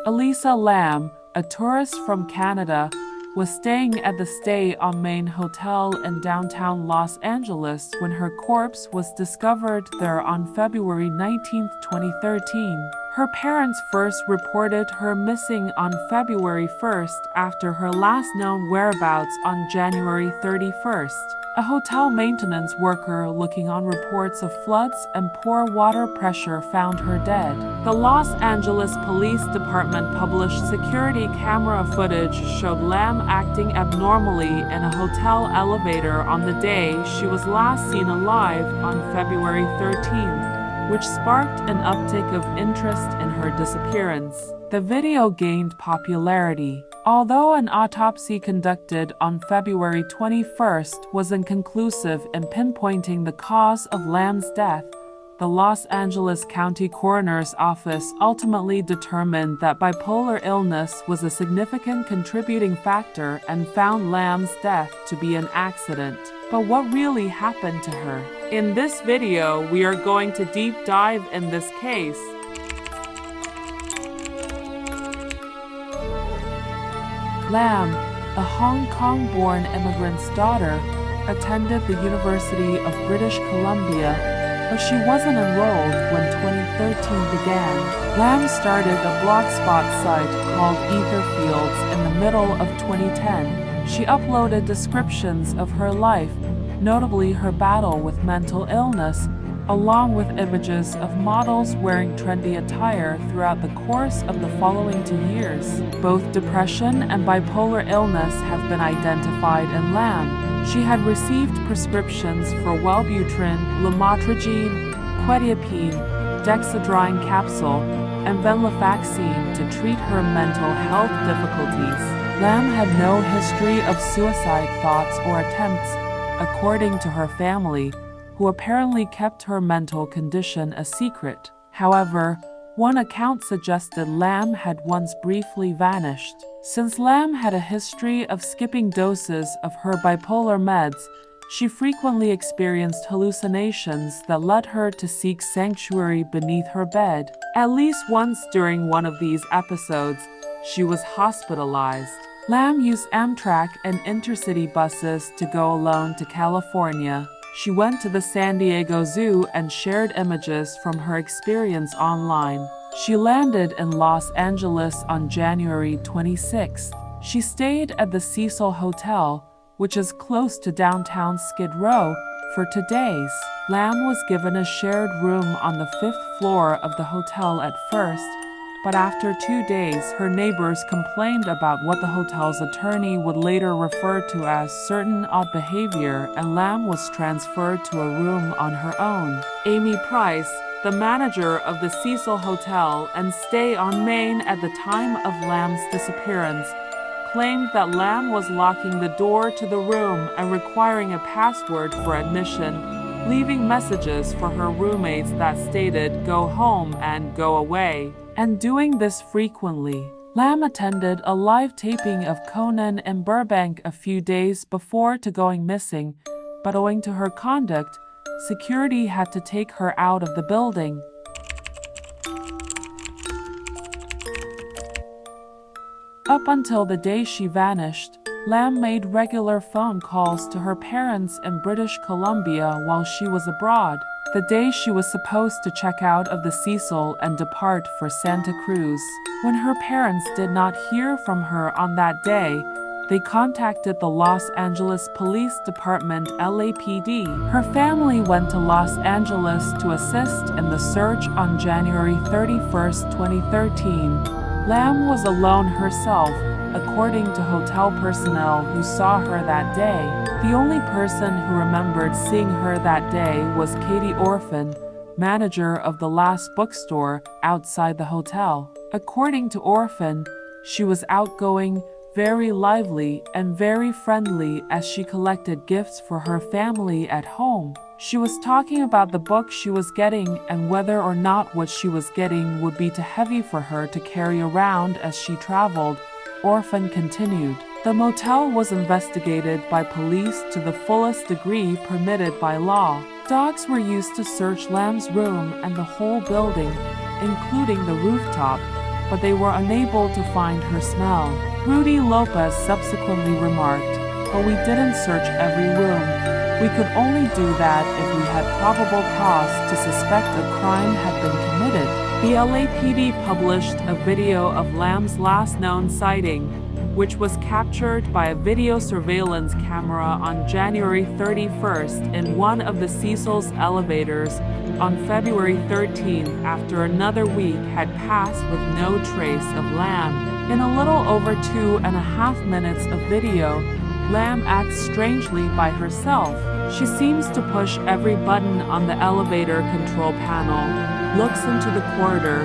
Elisa Lam, a tourist from Canada, was staying at the Stay on Main Hotel in downtown Los Angeles when her corpse was discovered there on February 19, 2013. Her parents first reported her missing on February 1st after her last known whereabouts on January 31st. A hotel maintenance worker looking on reports of floods and poor water pressure found her dead. The Los Angeles Police Department published security camera footage showed Lam acting abnormally in a hotel elevator on the day she was last seen alive on February 13, which sparked an uptick of interest in her disappearance. The video gained popularity. Although an autopsy conducted on February 21st was inconclusive in pinpointing the cause of Lam's death, the Los Angeles County Coroner's Office ultimately determined that bipolar illness was a significant contributing factor and found Lam's death to be an accident. But what really happened to her? In this video, we are going to deep dive in this case. Lam, a Hong Kong-born immigrant's daughter, attended the University of British Columbia, but she wasn't enrolled when 2013 began. Lam started a blogspot site called Etherfields in the middle of 2010. She uploaded descriptions of her life, notably her battle with mental illness, along with images of models wearing trendy attire throughout the course of the following 2 years. Both depression and bipolar illness have been identified in Lam. She had received prescriptions for Wellbutrin, lamotrigine, quetiapine, dexedrine capsule, and venlafaxine to treat her mental health difficulties. Lam had no history of suicide thoughts or attempts, according to her family, who apparently kept her mental condition a secret. However, one account suggested Lam had once briefly vanished. Since Lam had a history of skipping doses of her bipolar meds, she frequently experienced hallucinations that led her to seek sanctuary beneath her bed. At least once during one of these episodes, she was hospitalized. Lam used Amtrak and intercity buses to go alone to California. She went to the San Diego Zoo and shared images from her experience online. She landed in Los Angeles on January 26. She stayed at the Cecil Hotel, which is close to downtown Skid Row, for 2 days. Lam was given a shared room on the 5th floor of the hotel at first, but after 2 days her neighbors complained about what the hotel's attorney would later refer to as certain odd behavior, and Lam was transferred to a room on her own. Amy Price, the manager of the Cecil Hotel and Stay on Main at the time of Lam's disappearance, claimed that Lam was locking the door to the room and requiring a password for admission, leaving messages for her roommates that stated "go home" and "go away," and doing this frequently. Lam attended a live taping of Conan in Burbank a few days before to going missing, but owing to her conduct, security had to take her out of the building. Up until the day she vanished, Lam made regular phone calls to her parents in British Columbia while she was abroad. The day she was supposed to check out of the Cecil and depart for Santa Cruz. When her parents did not hear from her on that day, they contacted the Los Angeles Police Department (LAPD). Her family went to Los Angeles to assist in the search on January 31, 2013. Lam was alone herself, according to hotel personnel who saw her that day. The only person who remembered seeing her that day was Katie Orphan, manager of the last bookstore outside the hotel. According to Orphan, she was outgoing, very lively, and very friendly as she collected gifts for her family at home. She was talking about the book she was getting and whether or not what she was getting would be too heavy for her to carry around as she traveled. Orphan continued. The motel was investigated by police to the fullest degree permitted by law. Dogs were used to search Lam's room and the whole building, including the rooftop, but they were unable to find her smell. Rudy Lopez subsequently remarked, "But we didn't search every room. We could only do that if we had probable cause to suspect a crime had been committed." The LAPD published a video of Lam's last known sighting, which was captured by a video surveillance camera on January 31st in one of the Cecil's elevators on February 13th, after another week had passed with no trace of Lam. In a little over 2.5 minutes of video, Lam acts strangely by herself. She seems to push every button on the elevator control panel, looks into the corridor,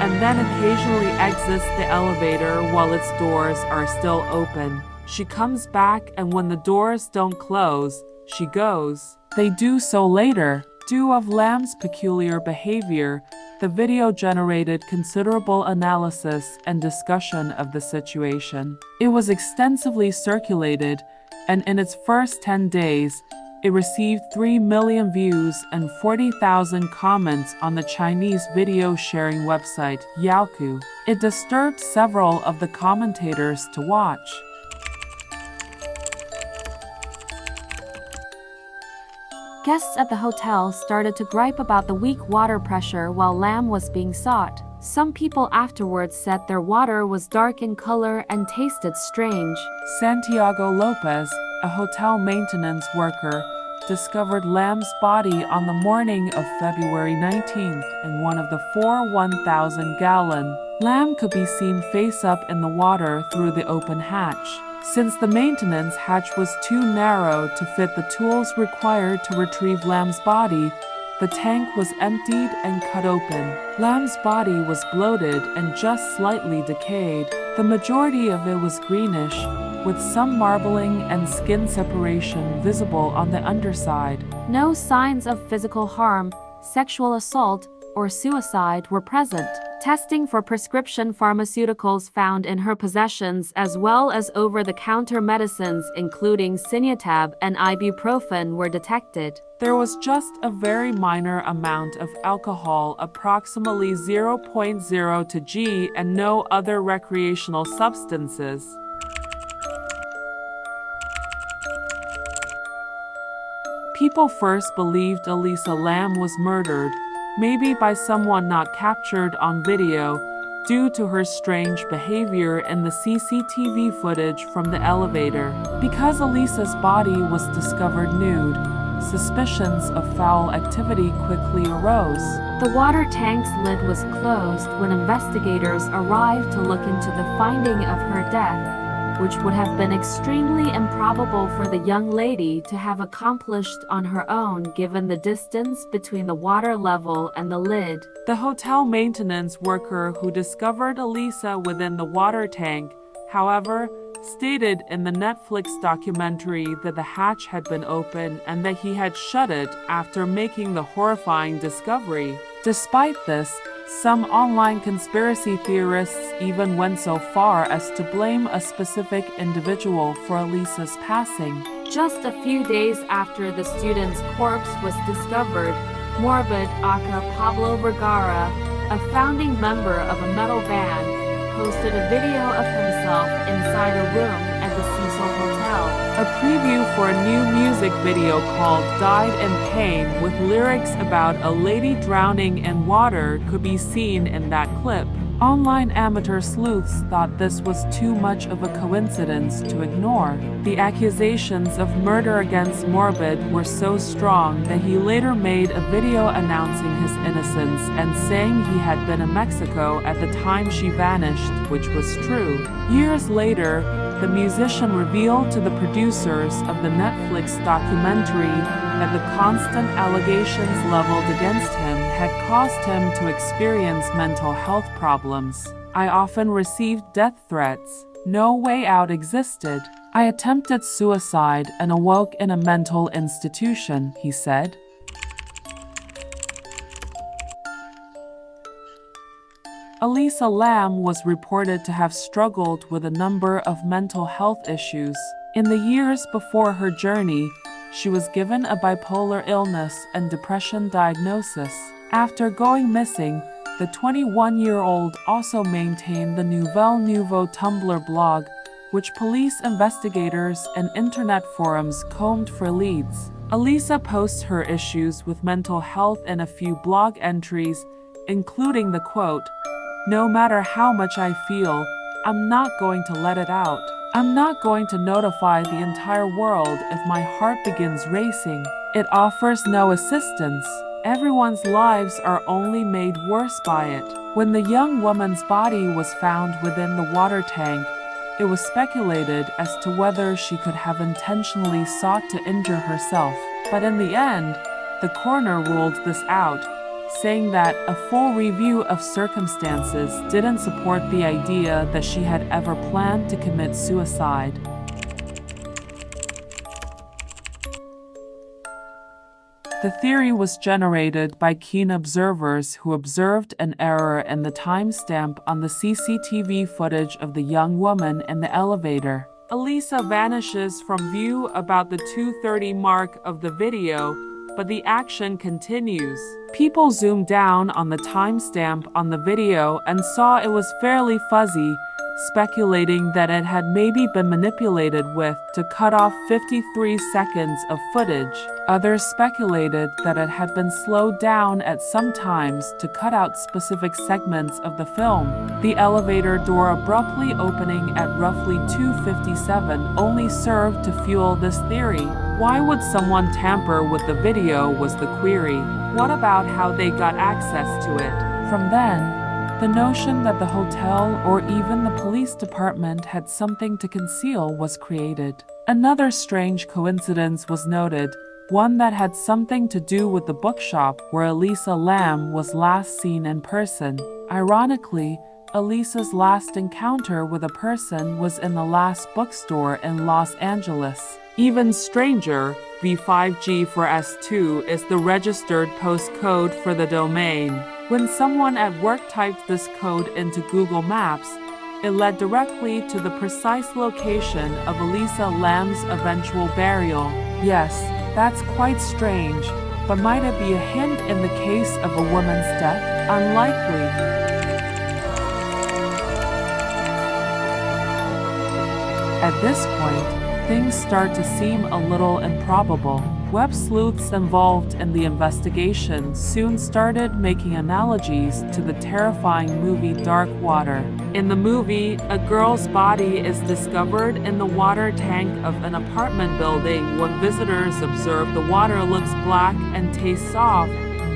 and then occasionally exits the elevator while its doors are still open. She comes back, and when the doors don't close, she goes. They do so later. Due of Lam's peculiar behavior, the video generated considerable analysis and discussion of the situation. It was extensively circulated, and in its first 10 days, it received 3 million views and 40,000 comments on the Chinese video sharing website Youku. It disturbed several of the commentators to watch. Guests at the hotel started to gripe about the weak water pressure while Lam was being sought. Some people afterwards said their water was dark in color and tasted strange. Santiago Lopez, a hotel maintenance worker, discovered Lam's body on the morning of February 19th in one of the 4 1,000-gallon. Lam could be seen face up in the water through the open hatch. Since the maintenance hatch was too narrow to fit the tools required to retrieve Lam's body, the tank was emptied and cut open. Lam's body was bloated and just slightly decayed. The majority of it was greenish, with some marbling and skin separation visible on the underside. No signs of physical harm, sexual assault, or suicide were present. Testing for prescription pharmaceuticals found in her possessions, as well as over-the-counter medicines including Sinutab and ibuprofen, were detected. There was just a very minor amount of alcohol, approximately 0.02 g, and no other recreational substances. People first believed Elisa Lam was murdered, maybe by someone not captured on video, due to her strange behavior in the CCTV footage from the elevator. Because Elisa's body was discovered nude, suspicions of foul activity quickly arose. The water tank's lid was closed when investigators arrived to look into the finding of her death, which would have been extremely improbable for the young lady to have accomplished on her own given the distance between the water level and the lid. The hotel maintenance worker who discovered Elisa within the water tank, however, stated in the Netflix documentary that the hatch had been open and that he had shut it after making the horrifying discovery. Despite this, some online conspiracy theorists even went so far as to blame a specific individual for Elisa's passing. Just a few days after the student's corpse was discovered, Morbid aka Pablo Vergara, a founding member of a metal band, posted a video of himself inside a room at the Cecil Hotel. A preview for a new music video called Died in Pain with lyrics about a lady drowning in water could be seen in that clip. Online amateur sleuths thought this was too much of a coincidence to ignore. The accusations of murder against Morbid were so strong that he later made a video announcing his innocence and saying he had been in Mexico at the time she vanished, which was true. Years later, the musician revealed to the producers of the Netflix documentary that the constant allegations leveled against him had caused him to experience mental health problems. "I often received death threats. No way out existed. I attempted suicide and awoke in a mental institution," he said. Elisa Lam was reported to have struggled with a number of mental health issues. In the years before her journey, she was given a bipolar illness and depression diagnosis. After going missing, The 21-year-old also maintained the Nouvelle Nouveau Tumblr blog, which police investigators and internet forums combed for leads. Elisa posts her issues with mental health in a few blog entries, including the quote, "No matter how much I feel, I'm not going to let it out. I'm not going to notify the entire world if my heart begins racing. It offers no assistance. Everyone's lives are only made worse by it." When the young woman's body was found within the water tank, it was speculated as to whether she could have intentionally sought to injure herself. But in the end, the coroner ruled this out, saying that a full review of circumstances didn't support the idea that she had ever planned to commit suicide. The theory was generated by keen observers who observed an error in the timestamp on the CCTV footage of the young woman in the elevator. Elisa vanishes from view about the 2:30 mark of the video, but the action continues. People zoomed down on the timestamp on the video and saw it was fairly fuzzy, speculating that it had maybe been manipulated to cut off 53 seconds of footage. Others speculated that it had been slowed down at some times to cut out specific segments of the film. The elevator door abruptly opening at roughly 2:57 only served to fuel this theory. Why would someone tamper with the video was the query. What about how they got access to it? From then, the notion that the hotel or even the police department had something to conceal was created. Another strange coincidence was noted, one that had something to do with the bookshop where Elisa Lam was last seen in person. Ironically, Elisa's last encounter with a person was in the last bookstore in Los Angeles. Even stranger, V5G for S2 is the registered postcode for the domain. When someone at work typed this code into Google Maps, it led directly to the precise location of Elisa Lam's eventual burial. Yes, that's quite strange, but might it be a hint in the case of a woman's death? Unlikely. At this point, things start to seem a little improbable. Web sleuths involved in the investigation soon started making analogies to the terrifying movie Dark Water. In the movie, a girl's body is discovered in the water tank of an apartment building when visitors observe the water looks black and tastes soft,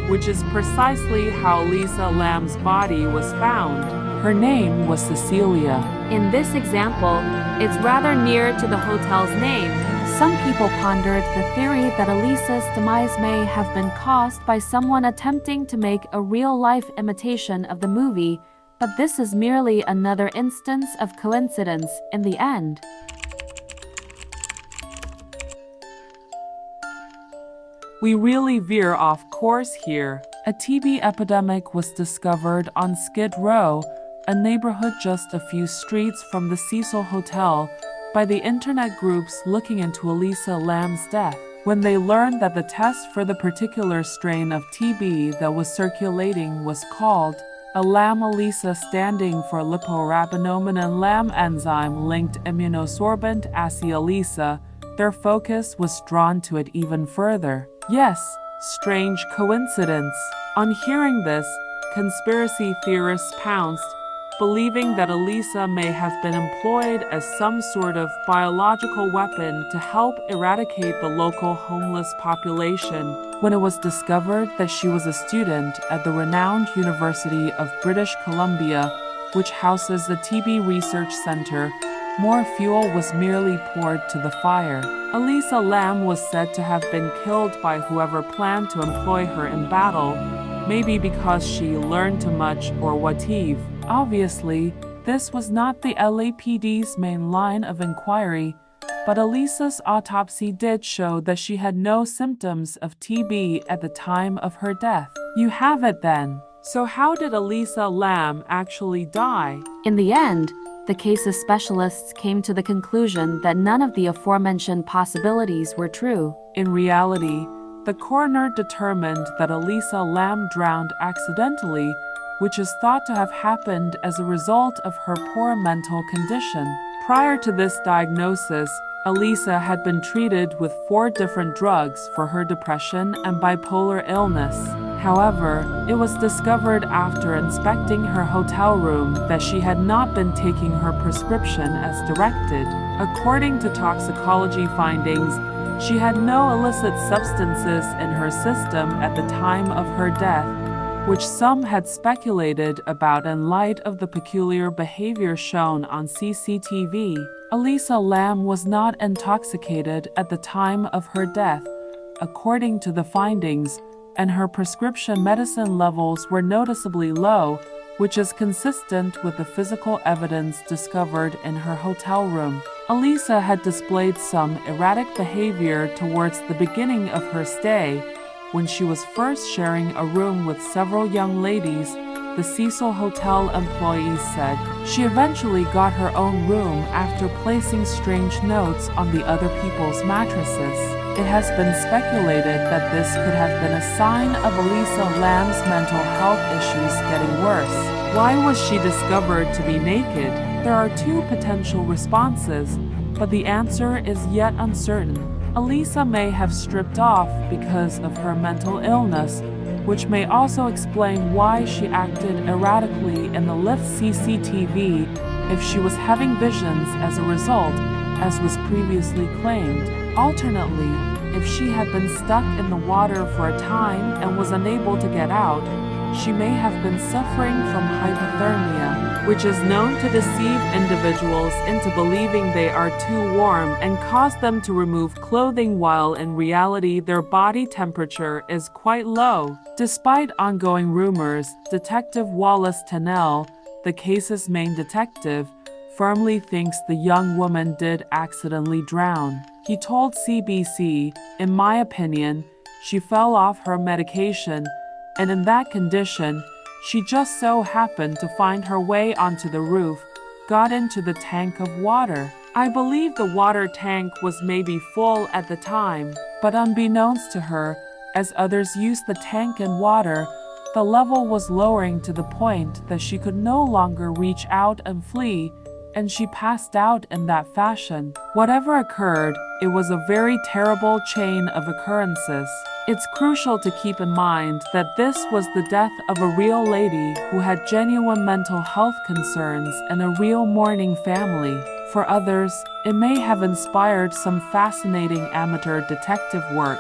which is precisely how Elisa Lam's body was found. Her name was Cecilia. In this example, it's rather near to the hotel's name. Some people pondered the theory that Elisa's demise may have been caused by someone attempting to make a real-life imitation of the movie, but this is merely another instance of coincidence in the end. We really veer off course here. A TB epidemic was discovered on Skid Row, a neighborhood just a few streets from the Cecil Hotel, by the internet groups looking into Elisa Lam's death. When they learned that the test for the particular strain of TB that was circulating was called a Lam Elisa, standing for liporabinomin Lam enzyme-linked immunosorbent assay Elisa, their focus was drawn to it even further. Yes, strange coincidence. On hearing this, conspiracy theorists pounced, believing that Elisa may have been employed as some sort of biological weapon to help eradicate the local homeless population. When it was discovered that she was a student at the renowned University of British Columbia, which houses the TB Research Center, more fuel was merely poured to the fire. Elisa Lam was said to have been killed by whoever planned to employ her in battle, maybe because she learned too much or whatever. Obviously, this was not the LAPD's main line of inquiry, but Elisa's autopsy did show that she had no symptoms of TB at the time of her death. You have it then. So how did Elisa Lam actually die? In the end, the case's specialists came to the conclusion that none of the aforementioned possibilities were true. In reality, the coroner determined that Elisa Lam drowned accidentally which is thought to have happened as a result of her poor mental condition. Prior to this diagnosis, Elisa had been treated with 4 different drugs for her depression and bipolar illness. However, it was discovered after inspecting her hotel room that she had not been taking her prescription as directed. According to toxicology findings, she had no illicit substances in her system at the time of her death, which some had speculated about in light of the peculiar behavior shown on CCTV. Elisa Lam was not intoxicated at the time of her death, according to the findings, and her prescription medicine levels were noticeably low, which is consistent with the physical evidence discovered in her hotel room. Elisa had displayed some erratic behavior towards the beginning of her stay, when she was first sharing a room with several young ladies. The Cecil Hotel employees said. She eventually got her own room after placing strange notes on the other people's mattresses. It has been speculated that this could have been a sign of Elisa Lam's mental health issues getting worse. Why was she discovered to be naked? There are 2 potential responses, but the answer is yet uncertain. Elisa may have stripped off because of her mental illness, which may also explain why she acted erratically in the lift CCTV if she was having visions as a result, as was previously claimed. Alternately, if she had been stuck in the water for a time and was unable to get out, she may have been suffering from hypothermia, which is known to deceive individuals into believing they are too warm and cause them to remove clothing while in reality their body temperature is quite low. Despite ongoing rumors, Detective Wallace Tennell, the case's main detective, firmly thinks the young woman did accidentally drown. He told CBC, "In my opinion, she fell off her medication, and in that condition, she just so happened to find her way onto the roof, got into the tank of water. I believe the water tank was maybe full at the time, but unbeknownst to her, as others used the tank and water, the level was lowering to the point that she could no longer reach out and flee, and she passed out in that fashion. Whatever occurred, it was a very terrible chain of occurrences. It's crucial to keep in mind that this was the death of a real lady who had genuine mental health concerns and a real mourning family. For others, it may have inspired some fascinating amateur detective work.